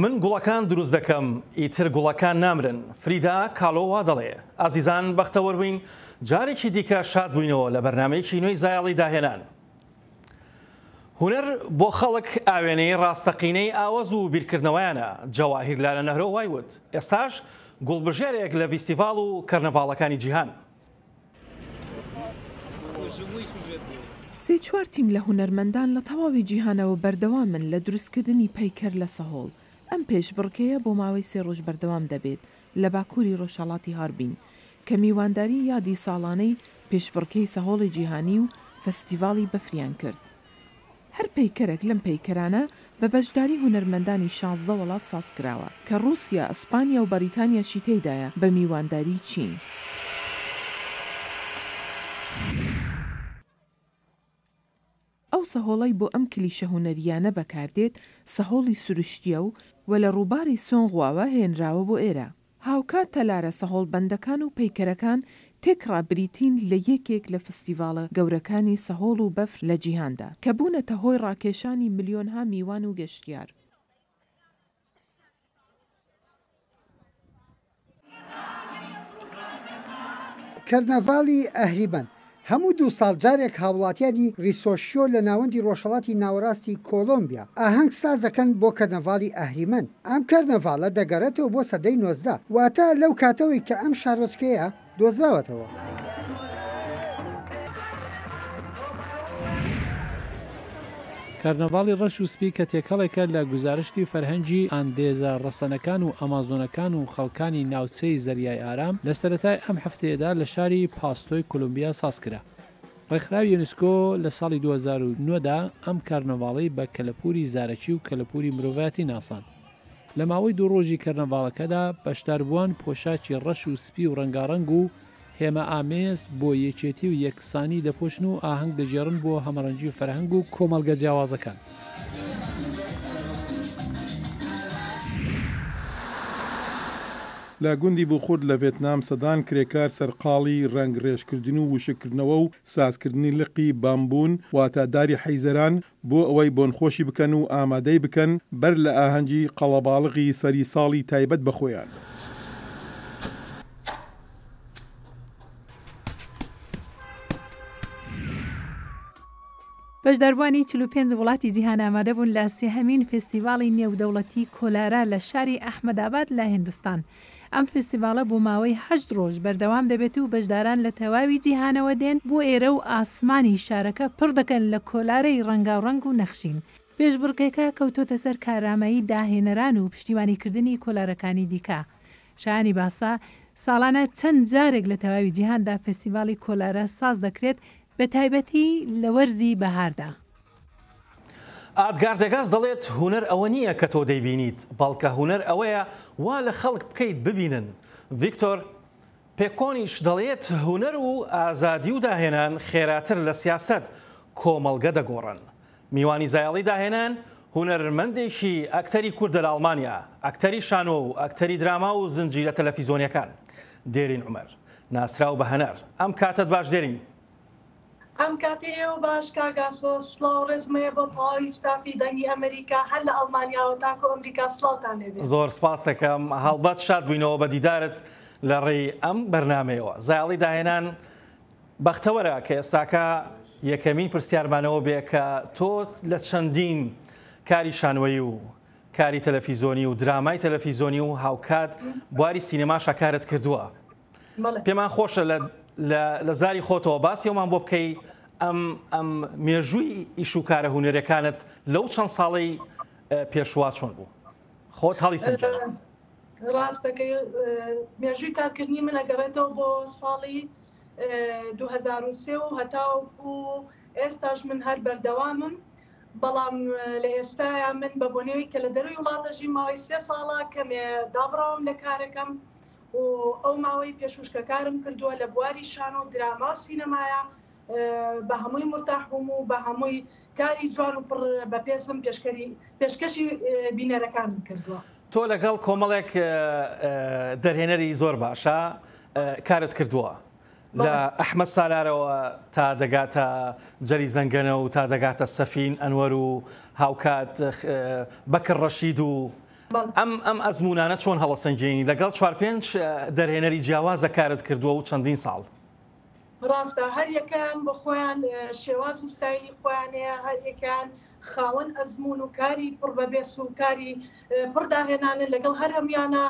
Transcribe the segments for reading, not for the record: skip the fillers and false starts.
من گوڵەکان دروست دەکەم ئیتر گوڵەکان نامرن. فریدا کاڵۆوا دەڵێ. ئازیزان بەختەوەر بووین جارێکی دیکە شاد بووینەوە لە بەرنامەیەکی نوێی زایاڵی داهێنان. هونەر بۆ خەڵک ئاوێنەی ڕاستەقینەی ئاوەز و بیرکردنەوەیانە. جەواهیر لالە نەهرۆ وای وت ئێستاش گوڵبژێرێک لە فیستیڤاڵ و کەرنەڤاڵەکانی جیهان. سێ چوار تیم لە هونەرمەندان لە تەواوی جیهانەوە بەردەوامن لە دروستکردنی پەیکەر لە سەهۆڵ. ئەم پێشبڕکەیە بۆ ماوەی 3 ڕۆژ بەردەوام دەبێت لە باکووری ڕۆژهەڵاتی هاربین کە میوانداری یادی ساڵانەی پێشبڕکەی سەهۆڵی جیهانی و فەستیڤاڵی بەفریان کرد. هەر پەیکەرێک لەم پەیکەرانە بە بەشداری هونەرمەندانی 16 وڵات سازکراوە کە رووسیا، ئەسپانیا و بەریتانیاشی تێیدایە بە میوانداری چین. ئەو سەهۆڵی بۆ ئەم کلیشە هونەریانە بەکاردێت سەهۆڵی سروشتیە و لە ڕووباری سۆنغواوە هێنراوە بۆ ئێرە. هاوکات تەلارە سەهۆڵبەندەکان و پەیکەرەکان تێکڕا بریتین لە یەکێک لە فستیڤاڵە گەورەکانی سەهۆڵ و بەفر لە جیهاندا کە بوونەتە هۆی ڕاکێشانی ملیۆنها میوان و گەشتیار. کەرنەڤاڵی ئەهریمەن هەموو 2 ساڵ جارێک هاوڵاتیانی ریسۆشیۆ لە ناوەندی ڕۆژهەڵاتی ناوەڕاستی کۆلۆمبیا ئاهەنگ سازەکەن بۆ کەرنەڤاڵی ئەهریمەن. ئەم کەرنەڤاڵە دەگەڕێتەوە بۆ سەدەی 19 واتە لەو کاتەوەی کە ئەم شارۆچکەیە دۆزراوەتەوە. کەرنەڤاڵی ڕەش و سپی کە تێکەڵێکە لە گوزارشتی فەرهەنگی ئاندێزە ڕەسەنەکان و ئەمازۆنەکان و خەڵکانی ناوچەی زەریای ئارام لە سەرەتای ئەم هەفتەیەدا لە شاری پاستۆی کۆلۆمبیا سازکرا. ڕێکخراوی یونسکۆ لە ساڵی 2009دا ئەم کەرنەڤاڵی بە کەلەپوری زارەکی و کەلەپوری مرۆڤایەتی ناسان. لە ماوەی 2 ڕۆژی کەرنەڤاڵەکەدا بەشداربووان پۆشاکی ڕەش و سپی و ڕەنگاڕەنگ و هێمە ئامێز بۆ یەکێتی و یەکسانی دەپۆشن و ئاهەنگ دەژێڕن بۆ هەمەڕەنگی و فەرهەنگ و کۆمەڵگە جیاوازەکان. لە گوندی بوخورد لە ڤێتنام سەدان کرێکار سەرقاڵی ڕەنگڕێژکردن و وشکردنەوە و سازکردنی لقی بامبوون واتاداری حەیزەران بۆ ئەوەی بۆنخۆشی بکەن و ئامادەی بکەن بەر لە ئاهەنگی قەڵەباڵغی سەری ساڵی تایبەت بەخۆیان. بەشداربوانی 45 وڵاتی جیهان ئامادە بوون لە سێهەمین فستیڤاڵی نێودەوڵەتی کۆلارا لە شاری ئەحمەداباد لە هیندستان. ئەم فستیڤاڵە بۆ ماوەی 8 ڕۆژ بەردەوام دەبێت و بەشداران لە تەواوی جیهانەوە دێن بۆ ئێرە و ئاسمانی شارەکە پڕ دەکەن لە کۆلارەی ڕەنگاوڕەنگ و نەخشین. پێشبڕکێکە کەوتۆتە سەر کارامەیی داهێنەران و پشتیوانیکردنی کۆلارەکانی دیکە. شایانی باسا ساڵانە چەند جارێک لە تەواوی جیهاندا فستیڤاڵی کۆلارە ساز دەکرێت بە تایبەتی لە وەرزی بەهاردا. ئادگار دەگاز دەڵێت هونەر ئەوە نییە کە تۆ دەیبینیت بەڵکە هونەر ئەوەیە وا لە خەڵک بکەیت ببینن. ڤیکتۆر پێکۆنیش دەڵێت هونەر و ئازادی و داهێنان خێراتر لە سیاسەت کۆمەڵگە دەگۆڕن. میوانی زایاڵی داهێنان هونەرمەندێکی ئەکتەری کوردە لە ئەڵمانیا، ئەکتەری شانۆ و ئەکتەری دراما و زنجیرە تەلەڤیزۆنیەکان. دێرین عومەر ناسراو بە هەنەر. ئەم کاتت باش دێرین. ئەم کاتی ئێوە باش کاگاسۆ سڵاو ڕێزمەیە بۆ پاوی ستافی دەنگی ئەمریکا هەر لە ئەڵمانیاوە تاکو ئەمریکا سڵاوتان لێبێت. زۆر سپاس دەکەم هەڵبەت شاد بووینەوە بە دیدارت لە ڕێی ئەم بەرنامەیەوە. زایاڵی داهێنان بەختەوەرە کە ئێستاکە یەکەمین پرسیارمانەوە بێ کە تۆ لە چەندین کاری شانوەیی و کاری تەلەڤیزۆنی و درامای تەلەڤیزۆنی و هاوکات بواری سینەما شەکارت کردووە. پێمان خۆشە لە زاری خۆتەوە باسی ئەومان بۆ بکەی ئەم مێژووی ئیش و کارە هونەرەکانت لەو چەند ساڵی پێشوا چۆن بوو؟ خۆت هەڵی سەنجە. ڕاستەکەی مێژووی کارکردنی من ئەگەڕێتەوە بۆ ساڵی 2003 و هەتاوەکو ئێستاش من هەر بەردەوامم. بەڵام لە ئێستایا من بە بۆنەوەی کە لە دەروی وڵاتەژی ماوەی 3 ساڵە کەمێ دابڕاوم لە کارەکەم و ئەو ماوەی پێشوشکەکارم کردووە لە بواری شانۆ و دراما و سینەمایە بە هەمووی مرتاح بووم و بە هەمووی کاری جوان و پڕ بە پێسم پێشکەشی بینەرەکانم کردووە. تۆ لەگەڵ کۆمەڵێک دەرهێنەری زۆر باشە کارت کردووە. لە ئەحمەد سالارەوە تا دەگاتە جەری زەنگەنە و تا دەگاتە سەفین ئەنوەر و هاوکات بەکر ڕەشید و ئەم ئەزمونانە چۆن هەڵەسەنگێنی لەگەڵ 4-5 دەرهێنەری جیاوازە کارت کردووە و چەندین ساڵ ڕاستە هەر یەکان بە خۆیان شێواز و ستایلی خۆیانەیە هەر یەکان خاوەن ئەزمون و کاری پڕ بەبێس و کاری پڕداهێنانن لەگەڵ هەر هەمیانە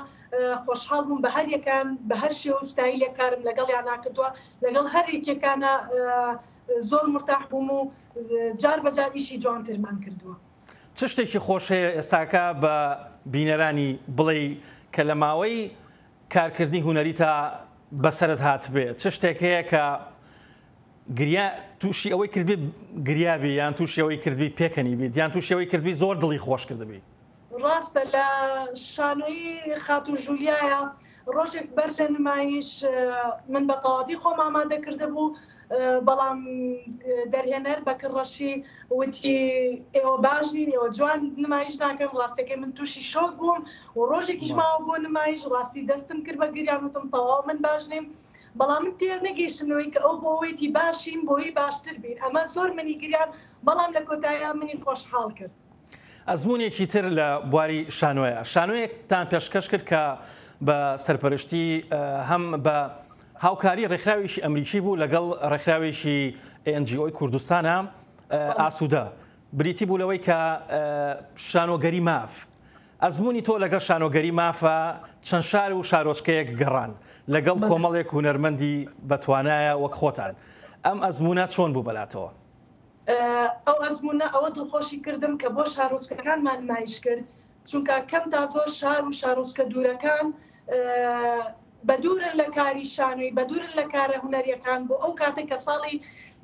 خۆشحاڵ بووم بە هەر یەکان بە هەر شێوە ستایلە کارم لەگەڵ یان ناکردووە لەگەڵ هەر یەکێکانە زۆر مرتاح بووم و جار بەجار ئیشی جوانترمان کردووە. چ شتێکی خۆش هەیە ئێستاکە بە بینەرانی بڵێ کە لە ماوەی کارکردنی هونەری تا بەسەرت هات بێت چ شتێک هەیە کە تووشی ئەوەی کردبی گریابی یان تووشی ئەوەی کردبی پێکەنی بیت یان تووشی ئەوەی کردبی زۆر دڵی خۆش کردبی ڕاستە لە شانۆیی خات و ژولیایە ڕۆژێک بەر لە نمایش من بە تەواتی خۆم ئامادە کرده بوو بەڵام دەرهێنەر بەکڕەشی وتی ئێوە باشین ئێوە جوان نمایش ناکەم ڕاستەکەی من تووشی شۆک بووم و ڕۆژێکیش ماوە بۆ نمایش ڕاستی دەستم کرد بە گریان وتم تەواو من باش نیم بەڵام من تێ نەگەیشتمەوەی کە ئەو بۆەوەیەتی باشیم بۆی باشتر بین ئەمە زۆر منی گریان بەڵام لە کۆتاییان منی خۆشحاڵ کرد. ئەزمونێکی تر لە بواری شانۆیە شانۆیەکتان پێشکەش کرد کە بە سەرپەرشتی هەم بە هاوکاری ڕێکخراوێکی ئەمریکی بوو لەگەڵ ڕێکخراوێکی NGO کوردستانە ئاسوودە بریتی بوو لەوەی کە شانۆگەری ماف ئەزمونی تۆ لەگەڵ شانۆگەری مافە چەند شار و شارۆچکەیەک گەڕان لەگەڵ کۆمەڵێک هونەرمەندی بەتوانایە وەک خۆتان ئەم ئەزمونە چۆن بوو بەلاتەوە؟ ئەو ئەزمونە ئەوە دڵخۆشی کردم کە بۆ شارۆچکەکانمان نمایش کرد چونکە کەم تا زۆر شار و شارۆچکە دوورەکان بەدورن لە کاری شانوی بەدورن لە کارە هونەریەکان بۆ ئەو کاتێک کە ساڵی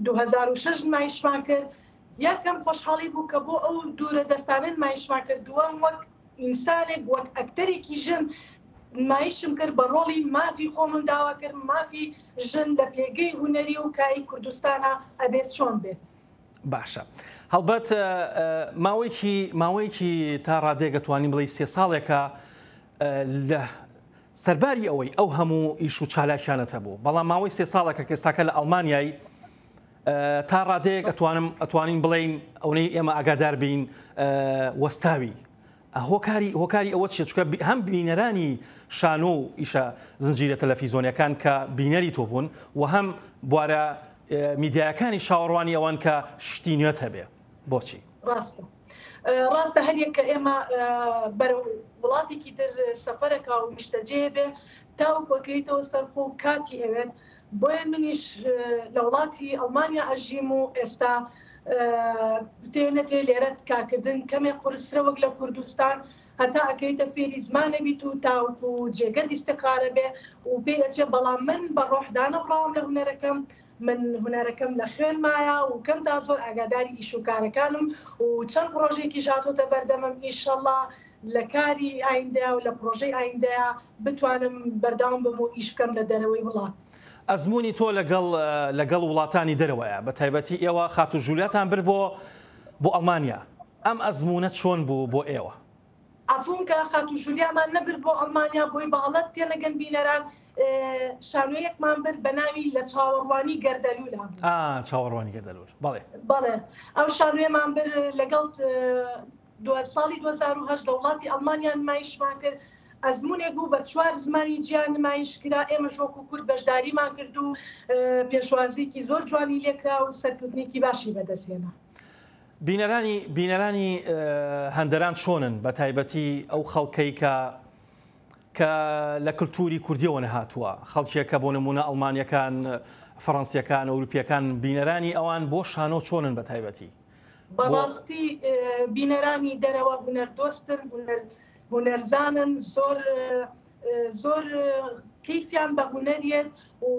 2006 نمایشمان کرد یەکەم خۆشحاڵی بوو کە بۆ ئەو دوورە دەستانن نمایشمان کردووە وەک ئینسانێک وەک ئەکتەرێکی ژن نمایشم کرد بە ڕۆڵی مافی خۆمم داوا کرد مافی ژن لە پێگەی هونەری و کاری کوردستانە ئەبێت چۆن بێت. باشە هەڵبەت ماوەیەکی تا ڕادێک دەتوانین بڵێ 3 ساڵێکە لە سەرباری ئەوەی ئەو هەموو ئیش و چالاکیانەتە بوو بەڵام ماوەی 3 ساڵێکە کەساکە لە ئەڵمانیایی تا ڕادەیەک ئەتوانین بڵین ئەوەی ئێمە ئاگادار بین وەستاوی هۆکاری ئەوە چکە هەم بینەرانی شانۆ و ئیشە زنجیرە تەلەڤیزۆنیەکان کە بینەری تۆ بوون و هەم بوارە میدیاکانی شاوەڕوانی ئەوان کە شتی نوێت هەبێ بۆچی؟ ڕاستە هەریەک کە ئێمە بەرە وڵاتێکی تر سەفەرەکە و میشتەجێ بێ تاوکۆکەیتەوە سەرخۆ و کاتی ئەوێت بۆیە منیش لە وڵاتی ئەڵمانیا ئەژیم و ئێستا تێنێتێ لێرەت کارکردن کەمێک قورسرە وەک لە کوردستان هەتا ئەکەیتە فێری زمانە بیت و تاوکو و جێگە دیستەقارە بێ و پێ ئەچێ بەڵام من بە ڕۆحدانە بڕاوم لە هونەرەکەم من هونەرەکەم لە خوێن مایە و کەم تا زۆر ئاگاداری ئیش و کارەکانم و چەند پرۆژێکی ژاتۆتە بەردەمم ئینشەڵڵا لە کاری ئایندە و لە پرۆژەی ئایندەیە بتوانم بەرداوام بم و ئیش بکەم لە دەرەوەی وڵات. ئەزمونی تۆ لەگەڵ وڵاتانی دەرەوەیە بە تایبەتی ئێوە خات و ژولیاتان بر بۆ ئەڵمانیا ئەم ئەزمونە چۆن بوو بۆ ئێوە؟ ئەفون کە خات و ژولیامان نەبر بۆ ئەڵمانیا بۆی باڵەت تێنەگەن بینەران شانۆیەکمان بر بە ناوی لە چاوەڕوانی گەردەلوولە چاوەڕوانی گەردەلوول بەڵێ ئەو شانۆیەمان بر لەگەڵ ساڵی 2010 لە وڵاتی ئەڵمانیا نمایشمان کرد ئەزمونێک بوو بە 4 زمانی گیان نمایشکرا ئێمە شۆک و کورد بەشداریمان کرد و پێشوازیکی زۆر جوانی لێکرا و سەرکردنێکی باشی بەدەستێنە. بینەرانی هەندەران چۆنن بە تایبەتی ئەو خەڵکەی کە لە کللتوری کوردیەوە نەهاتووە خەڵکیەکە بۆ نمونە ئەڵمانیەکان فەڕەنسیەکان ئەوروپیەکان بینەرانی ئەوان بۆ شانۆ چۆنن بە تایبەتی؟ بەڕاستی بینەرانی دەرەوە هونەردۆستن هونەرزانن زۆر کەیفیان بە هونەریێت و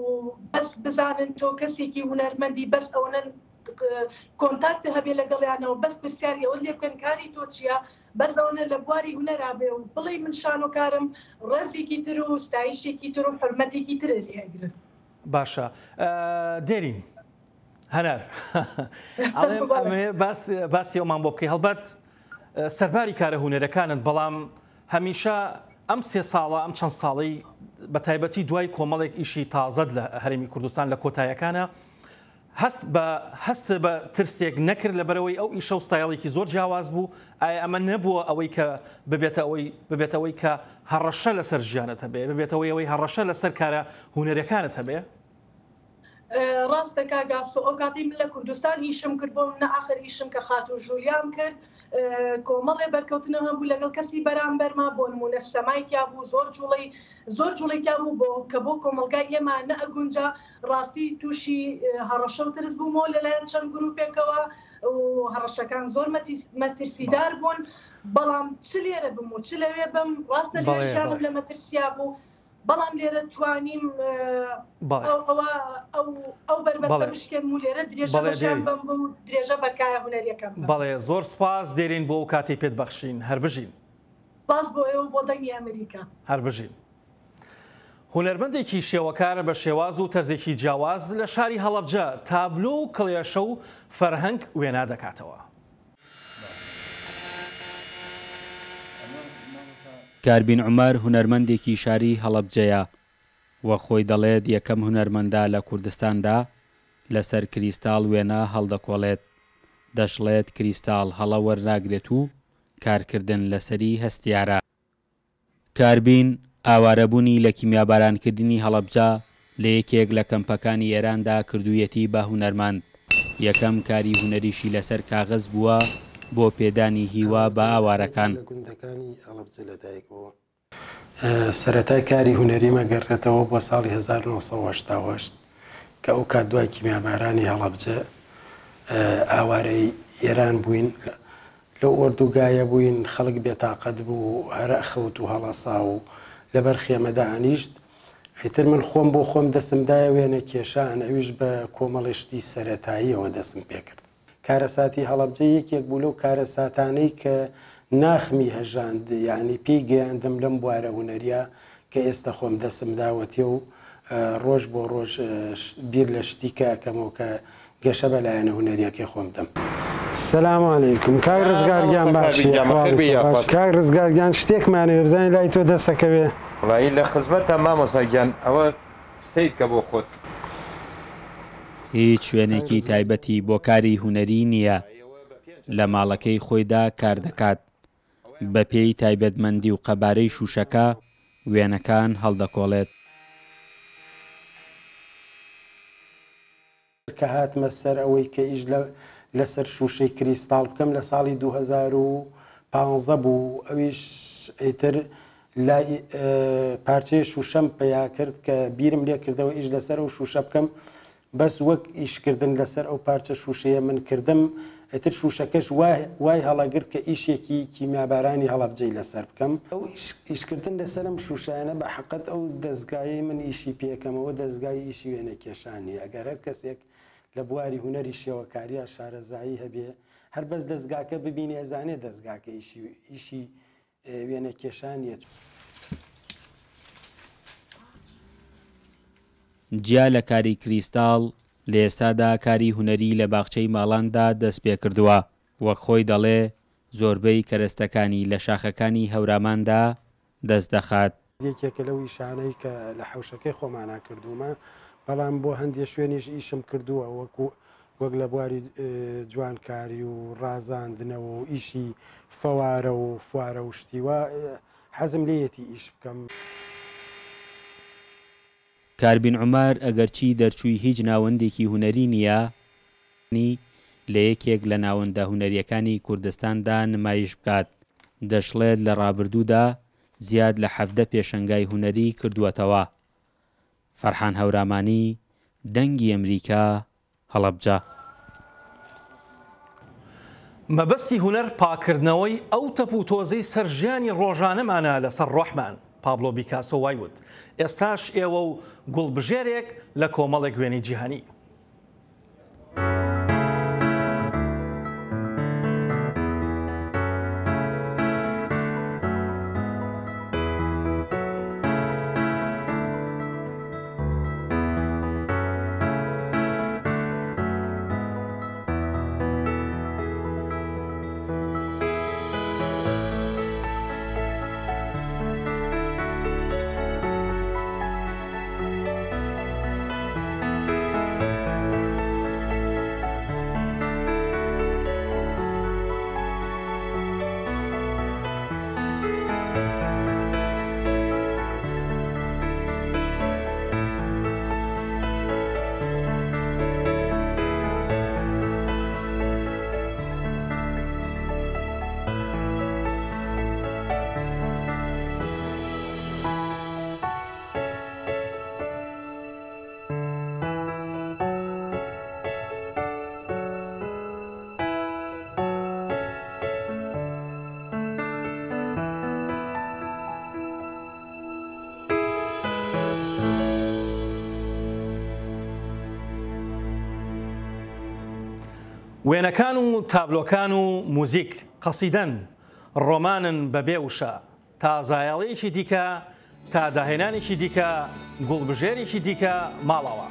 بەس بزانن تۆ کەسێکی هونەرمەندی بەس ئەوەن کۆنتاکتە هەبێ لەگەڵیانەوە بەس پرسیاری ئەوە لێ بکەن کاری تۆ چییە بەس ئەوەنە لە بواری هونەرابێ و بڵێ من شانۆکارم ڕێزێکی تر و ستایشێکی تر و حرمەتێکی ترە لێگرن. باشە دێرین هەنار باسی ئەومان بۆ بکەی هەڵبەت سەرباری کارە هونەرەکانت بەڵام هەمیشە ئەم 3 ساڵە ئەم چەند ساڵی بە تایبەتی دوای کۆمەڵێک ئیشی تازەت لە هەرێمی کوردستان لە کۆتاییەکانە هەست بە ترسێک نەکرد لەبەرەوەی ئەو ئیشە و ستایڵێکی زۆر جیاواز بوو ئایا ئەمە نەبووە ئەوەی کە ببێتەوەی کە هەڕەشە لەسەر ژیانت هەبێ ببێتەوەی ئەوەی هەڕەشە لەسەر کارە هونەرەکانت هەبێ ڕاستە کاگاستۆ ئەو کاتی من لە کوردستان ئیشم کرد بۆ منە ئاخر ئیشم کە خاتو ژووریان کرد کۆمەڵێ بەرکەوتنە هەبوو لەگەڵ کەسی بەرامبەرما بۆ نمونە سەمایتیا بوو زۆر جوڵێکیا بوو بۆ کە بۆ کۆمەلگای ئێمە نەئەگونجا ڕاستی تووشی هەڕەشە و ترس بوومەوە لەلایەن چەند گروپێکەوە و هەڕەشەکان زۆر مەترسیدار بوون بەڵام چ لێرە بم و چ لەوێ بم ڕاستە لێژیانم لە مەترسیا بوو بەڵام لێرە توانیم ئەو بەربەستە بشکێن و لێرە درێژەشان بم و درێژە بەکایە هونەریەکەم بەڵێ زۆر سپاس دێرین بۆ ئەو کاتی پێت بەخشین هەر بژین سپاس بۆ ئێوە بۆ دەنگی ئەمریکا هەر بژین هونەرمەندێکی شێوەکارە بە شێواز و تەرزێکی جیاواز لە شاری هەڵەبجە تابلۆ و کڵێشە و فەرهەنگ وێنا دەکاتەوە کاربین عومەر هونەرمەندێکی شاری هەڵەبجەیە وە خۆی دەڵێت یەکەم هونەرمەندا لە کوردستاندا لەسەر کریستاڵ وێنە هەڵدەکۆڵێت دەشڵێت کریستاڵ هەڵە وەرناگرێت و کارکردن لەسەری هەستیارە کاربین ئاوارەبوونی لە کیمیابارانکردنی هەڵەبجە لە یەکێک لە کەمپەکانی ئێراندا کردوویەتی بە هونەرمەند یەکەم کاری هونەریشی لەسەر کاغز بووە بۆ پێدانی هیوا بە ئاوارەکان سەرەتای کاری هونەریمە گەڕێتەوە بۆ ساڵی 1970 کە ئەو کات دوای کیمیابارانی هەڵەبجە ئاوارەی ئێران بووین لەو ئۆردوگایە بووین خەڵک بێتاقەت بوو هەرە خەوت و هەڵەسا و لەبەر خێمەدا ئەنیشت ئیتر من خۆم بۆ خۆم دەسمدایە وێنە کێشان ئەویش بە کۆمەڵشتی سەرەتاییەوە دەسم پێکرد کارەساتی هەڵەبجە یەکێک بوو لەو کارەساتانەی کە ناخمی هەژاند یعنی پێی گەیاندم لەم بوارە هونەریە کە ئێستا خۆم دەسم داوەتێ و ڕۆژ بۆ ڕۆژ بیر لە شتی کاکەمەوە کە گەشە بەلایەنە هونەریەکەی خۆم دەم. سلام علیکم کاک ڕزگارگیان باشی کاک ڕزگارگیان شتێکمانەوێ بزانین لای تۆ دەسەکەوێ وڵایی لە خزمەتە مامۆساگیان ئەوە سید کە بۆ خۆت هیچ شوێنێکی تایبەتی بۆ کاری هونەری نییە لە ماڵەکەی خۆیدا کار دەکات بە پێی تایبەتمەندی و قەبارەی شوشەکە وێنەکان هەڵدەکۆڵێت کە هاتمە سەر ئەوەی کە ئیش لەسەر شوشەی کریستاڵ بکەم لە ساڵی 2015 بوو ئەویش ئیتر لای پارچەی شوشەم پیا کرد کە بیرم لێ کردەوە ئیش لەسەر ئەو شوشە بکەم بەس وەک ئیشکردن لەسەر ئەو پارچە شوشەیە من کردم ئیتر شوشەکەش وای هەڵەگرت کە ئیشێکی کیمیابارانی هەڵەبجەی لەسەر بکەم ئەو ئیشکردن لەسەرم شوشایانە بە حەقەت ئەو دەستگای من ئیشی پێکەمەوە دەستگای ئیشی وێنە کێشانی ئەگەر هەر کەسێک لە بواری هونەری شێوەکاریە شارەزایی هەبێ هەر بەس دەستگاکە ببینێ ئەزانێ دەستگاکە ئیشی وێنە کێشانیە. جیا لە کاری کریستاڵ لە ئێستادا کاری هونەری لە باخچەی ماڵاندا دەست پێ کردووە وەک خۆی دەڵێ زۆربەی کەرەستەکانی لە شاخەکانی هەوراماندا دەست دەخات یەکێکە لەو ئیشانەی کە لە حەوشەکەی خۆمانە کردومە بەڵام بۆ هەندێک شوێنیش ئیشم کردووە وەک لە بواری جوانکاری و ڕازاندنەوە و ئیشی فەوارە و فوارە و شتیوە حەزم لێیەتی ئیش بکەم. کاربین عومەر ئەگەرچی دەرچووی هیچ ناوەندێکی هونەری نییە لە یەکێک لە ناوەندە هونەریەکانی کوردستاندا نمایش بکات دەشڵێت لە ڕابردوودا زیاد لە 17 پێشەنگای هونەری کردووەتەوە. فەرحان هەورامانی دەنگی ئەمریکا هەڵەبجە. مەبەستی هونەر پاکردنەوەی ئەو تەپ و تۆزەی سەرژیانی ڕۆژانەمانە لەسەر ڕۆحمان پابلۆ بیکاسۆ وایوت ئێستاش ئێوە و گوڵبژێرێک لە کۆمەڵێک وێنەی جیهانی. وێنەکان و تابلۆکان و موزیک قەسیدەن ڕۆمانن بەبێ وشە تا زایاڵەیەکی دیکە تا داهێنانێکی دیکە گوڵبژێرێکی دیکە ماڵەوە.